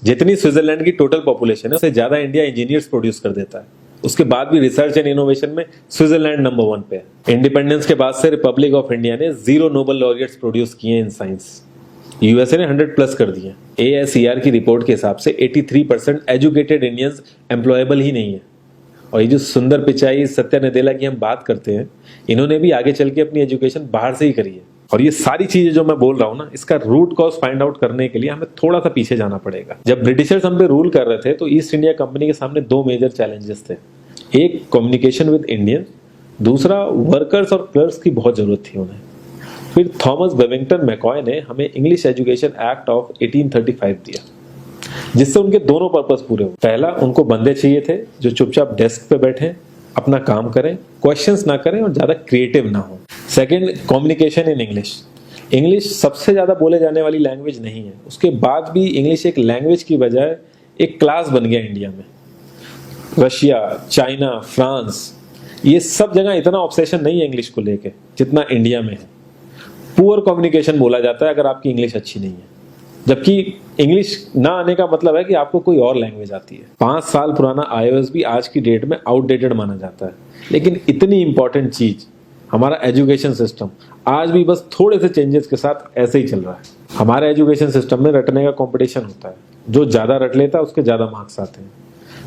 जितनी स्विट्जरलैंड की total population है उससे ज्यादा इंडिया इंजीनियर्स प्रोड्यूस कर देता है। उसके बाद भी रिसर्च एंड इनोवेशन में स्विट्जरलैंड नंबर 1 पे है। इंडिपेंडेंस के बाद से रिपब्लिक ऑफ इंडिया ने 0 नोबेल लॉरियट्स प्रोड्यूस किए इन साइंस। यूएसए ने 100 प्लस कर दिए। ASER की रिपोर्ट के हिसाब से 83% एजुकेटेड इंडियंस एम्प्लॉयबल ही नहीं है। और ये जो सुंदर पिचाई, सत्या नदेला की हम बात करते हैं, इन्होंने भी आगे चल के अपनी एजुकेशन बाहर से ही करी है। और ये सारी चीजें जो मैं बोल रहा हूँ ना, इसका रूट कॉज फाइंड आउट करने के लिए हमें थोड़ा सा पीछे जाना पड़ेगा। जब ब्रिटिशर्स हम पे रूल कर रहे थे तो ईस्ट इंडिया कंपनी के सामने 2 मेजर चैलेंजेस थे। एक कम्युनिकेशन विद इंडियन, दूसरा वर्कर्स और क्लर्क्स की बहुत जरूरत थी उन्हें। फिर थॉमस बेविंगटन मैकॉय ने हमें इंग्लिश एजुकेशन एक्ट ऑफ 1835 दिया, जिससे उनके दोनों पर्पस पूरे हुए। पहला, उनको बंदे चाहिए थे जो चुपचाप डेस्क पे बैठे, अपना काम करें, क्वेश्चंस ना करें और ज्यादा क्रिएटिव ना हो। Second, communication in English. English सबसे ज्यादा बोले जाने वाली लैंग्वेज नहीं है, उसके बाद भी इंग्लिश एक लैंग्वेज की बजाय एक क्लास बन गया इंडिया में। रशिया, चाइना, फ्रांस, ये सब जगह इतना ऑब्सेशन नहीं है इंग्लिश को लेके जितना इंडिया में है। पुअर कम्युनिकेशन बोला जाता है अगर आपकी इंग्लिश अच्छी नहीं है, जबकि इंग्लिश ना आने का मतलब है कि आपको कोई और लैंग्वेज आती है। 5 साल पुराना iOS भी आज की डेट में आउटडेटेड माना जाता है। लेकिन इतनी इंपॉर्टेंट चीज हमारा एजुकेशन सिस्टम आज भी बस थोड़े से चेंजेस के साथ ऐसे ही चल रहा है। हमारे एजुकेशन सिस्टम में रटने का कंपटीशन होता है, जो ज्यादा रट लेता है उसके ज्यादा मार्क्स आते हैं।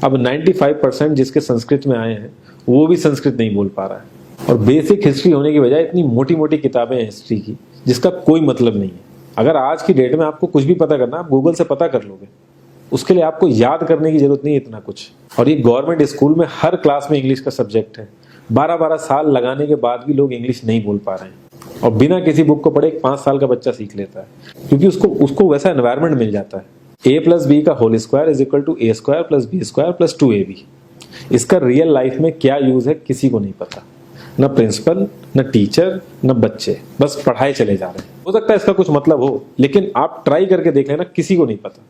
अब 95% जिसके संस्कृत में आए हैं वो भी संस्कृत नहीं बोल पा रहा है। और बेसिक हिस्ट्री होने की बजाय इतनी मोटी मोटी किताबें हैं हिस्ट्री की जिसका कोई मतलब नहीं है। अगर आज की डेट में आपको कुछ भी पता करना, आप गूगल से पता कर लोगे। उसके लिए आपको याद करने की जरूरत नहीं है इतना कुछ। और ये गवर्नमेंट स्कूल में हर क्लास में इंग्लिश का सब्जेक्ट है। 12-12 साल लगाने के बाद भी लोग इंग्लिश नहीं बोल पा रहे हैं। और बिना किसी बुक को पढ़े 5 साल का बच्चा सीख लेता है, क्योंकि उसको वैसा एनवायरमेंट मिल जाता है। A+B का whole square is equal to A² + B² + 2AB। इसका रियल लाइफ में क्या यूज है किसी को नहीं पता, न प्रिंसिपल, न टीचर, न बच्चे, बस पढ़ाए चले जा रहे हैं। हो सकता है इसका कुछ मतलब हो, लेकिन आप ट्राई करके देख लेना, किसी को नहीं पता।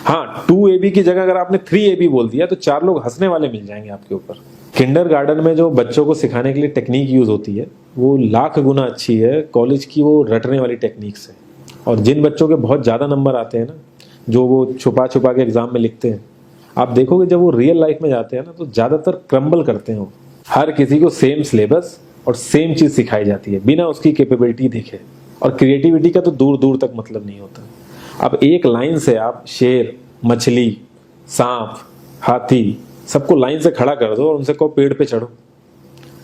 हाँ, 2AB की जगह अगर आपने 3AB बोल दिया तो 4 लोग हंसने वाले मिल जाएंगे आपके ऊपर। किंडरगार्टन में जो बच्चों को सिखाने के लिए टेक्निक यूज होती है वो लाख गुना अच्छी है कॉलेज की वो रटने वाली टेक्निक से। और जिन बच्चों के बहुत ज्यादा नंबर आते हैं ना, जो वो छुपा छुपा के एग्जाम में लिखते हैं, आप देखोगे जब वो रियल लाइफ में जाते हैं ना तो ज्यादातर क्रम्बल करते हैं वो। हर किसी को सेम सिलेबस और सेम चीज सिखाई जाती है बिना उसकी कैपेबिलिटी देखे। और क्रिएटिविटी का तो दूर दूर तक मतलब नहीं होता। अब एक लाइन से आप शेर, मछली, सांप, हाथी सबको लाइन से खड़ा कर दो और उनसे कहो पेड़ पे चढ़ो,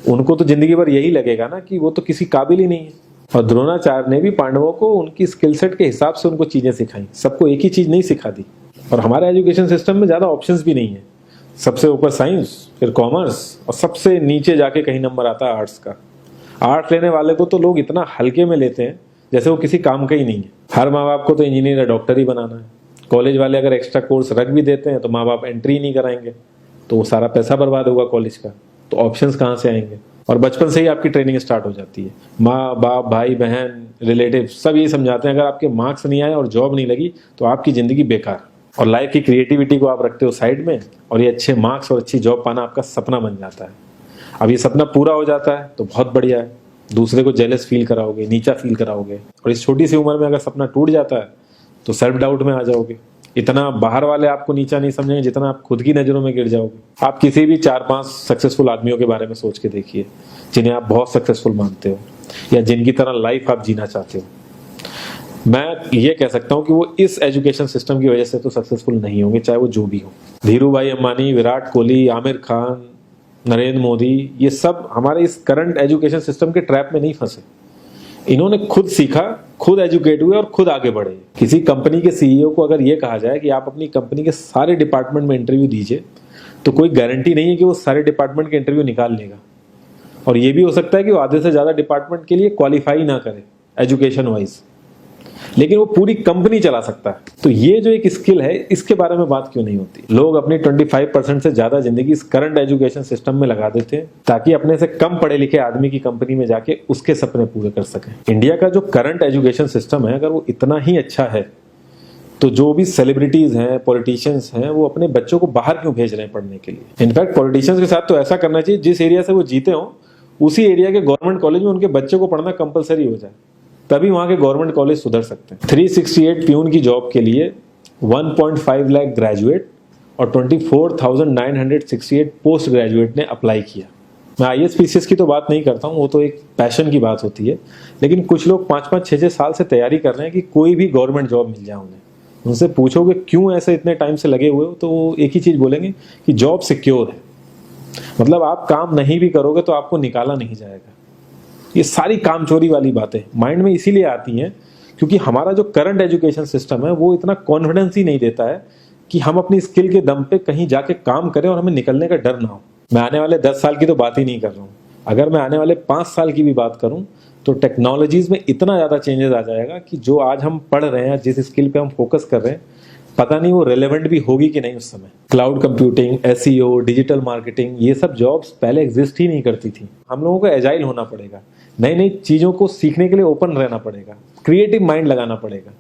उनको तो जिंदगी भर यही लगेगा ना कि वो तो किसी काबिल ही नहीं है। और द्रोणाचार्य ने भी पांडवों को उनकी स्किल सेट के हिसाब से उनको चीजें सिखाई, सबको एक ही चीज नहीं सिखा दी। और हमारे एजुकेशन सिस्टम में ज्यादा ऑप्शंस भी नहीं है। सबसे ऊपर साइंस, फिर कॉमर्स, और सबसे नीचे जाके कहीं नंबर आता है आर्ट्स का। आर्ट्स लेने वाले को तो लोग इतना हल्के में लेते हैं जैसे वो किसी काम का ही नहीं है। हर माँ बाप को तो इंजीनियर या डॉक्टर ही बनाना है। कॉलेज वाले अगर एक्स्ट्रा कोर्स रख भी देते हैं तो माँ बाप एंट्री नहीं कराएंगे, तो वो सारा पैसा बर्बाद होगा कॉलेज का। तो ऑप्शंस कहाँ से आएंगे? और बचपन से ही आपकी ट्रेनिंग स्टार्ट हो जाती है। माँ बाप, भाई बहन, रिलेटिव सब यही समझाते हैं अगर आपके मार्क्स नहीं आए और जॉब नहीं लगी तो आपकी जिंदगी बेकार। और लाइफ की क्रिएटिविटी को आप रखते हो साइड में, और ये अच्छे मार्क्स और अच्छी जॉब पाना आपका सपना बन जाता है। अब ये सपना पूरा हो जाता है तो बहुत बढ़िया है, दूसरे को जेलस फील कराओगे, नीचा फील कराओगे। और इस छोटी सी उम्र में अगर सपना टूट जाता है तो सेल्फ डाउट में आ जाओगे। इतना बाहर वाले आपको नीचा नहीं समझेंगे जितना आप खुद की नजरों में गिर जाओगे। आप किसी भी 4-5 सक्सेसफुल आदमियों के बारे में सोच के देखिए जिन्हें आप बहुत सक्सेसफुल मानते हो या जिनकी तरह लाइफ आप जीना चाहते हो। मैं ये कह सकता हूं कि वो इस एजुकेशन सिस्टम की वजह से तो सक्सेसफुल नहीं होंगे, चाहे वो जो भी हो। धीरू भाई अंबानी, विराट कोहली, आमिर खान, नरेंद्र मोदी, ये सब हमारे इस करंट एजुकेशन सिस्टम के ट्रैप में नहीं फंसे। इन्होंने खुद सीखा, खुद एजुकेट हुए और खुद आगे बढ़े। किसी कंपनी के सीईओ को अगर ये कहा जाए कि आप अपनी कंपनी के सारे डिपार्टमेंट में इंटरव्यू दीजिए, तो कोई गारंटी नहीं है कि वो सारे डिपार्टमेंट के इंटरव्यू निकाल लेगा। और ये भी हो सकता है कि वो आधे से ज्यादा डिपार्टमेंट के लिए क्वालिफाई ना करे एजुकेशन वाइज, लेकिन वो पूरी कंपनी चला सकता है। तो ये जो एक स्किल है, इसके बारे में बात क्यों नहीं होती? लोग अपनी 25% से ज्यादा जिंदगी इस करंट एजुकेशन सिस्टम में लगा देते हैं ताकि अपने से कम पढ़े लिखे आदमी की कंपनी में जाके उसके सपने पूरे कर सकें। इंडिया का जो करंट एजुकेशन सिस्टम है, अगर वो इतना ही अच्छा है तो जो भी सेलिब्रिटीज हैं, पॉलिटिशियंस हैं, वो अपने बच्चों को बाहर क्यों भेज रहे हैं पढ़ने के लिए? इनफैक्ट पॉलिटिशियंस के साथ तो ऐसा करना चाहिए, जिस एरिया से वो जीते हो उसी एरिया के गवर्नमेंट कॉलेज में उनके बच्चे को पढ़ना कंपलसरी हो जाए, तभी वहां के गवर्नमेंट कॉलेज सुधर सकते हैं। 368 प्यून की जॉब के लिए 1.5 लाख ग्रेजुएट और 24,968 पोस्ट ग्रेजुएट ने अप्लाई किया। मैं IAS PCS की तो बात नहीं करता हूँ, वो तो एक पैशन की बात होती है, लेकिन कुछ लोग 5-5, 6-6 साल से तैयारी कर रहे हैं कि कोई भी गवर्नमेंट जॉब मिल जाए उन्हें। उनसे पूछोगे क्यों ऐसे इतने टाइम से लगे हुए हो, तो वो एक ही चीज़ बोलेंगे कि जॉब सिक्योर है। मतलब आप काम नहीं भी करोगे तो आपको निकाला नहीं जाएगा। ये सारी कामचोरी वाली बातें माइंड में इसीलिए आती हैं क्योंकि हमारा जो करंट एजुकेशन सिस्टम है वो इतना कॉन्फिडेंस ही नहीं देता है कि हम अपनी स्किल के दम पे कहीं जाके काम करें और हमें निकलने का डर ना हो। मैं आने वाले 10 साल की तो बात ही नहीं कर रहा हूँ, अगर मैं आने वाले 5 साल की भी बात करूँ तो टेक्नोलॉजीज में इतना ज़्यादा चेंजेस आ जाएगा कि जो आज हम पढ़ रहे हैं, जिस स्किल पे हम फोकस कर रहे हैं, पता नहीं वो रेलेवेंट भी होगी कि नहीं उस समय। Cloud computing, SEO, digital marketing, ये सब जॉब्स पहले एग्जिस्ट ही नहीं करती थी। हम लोगों को एजाइल होना पड़ेगा, नई नई चीज़ों को सीखने के लिए ओपन रहना पड़ेगा, क्रिएटिव माइंड लगाना पड़ेगा।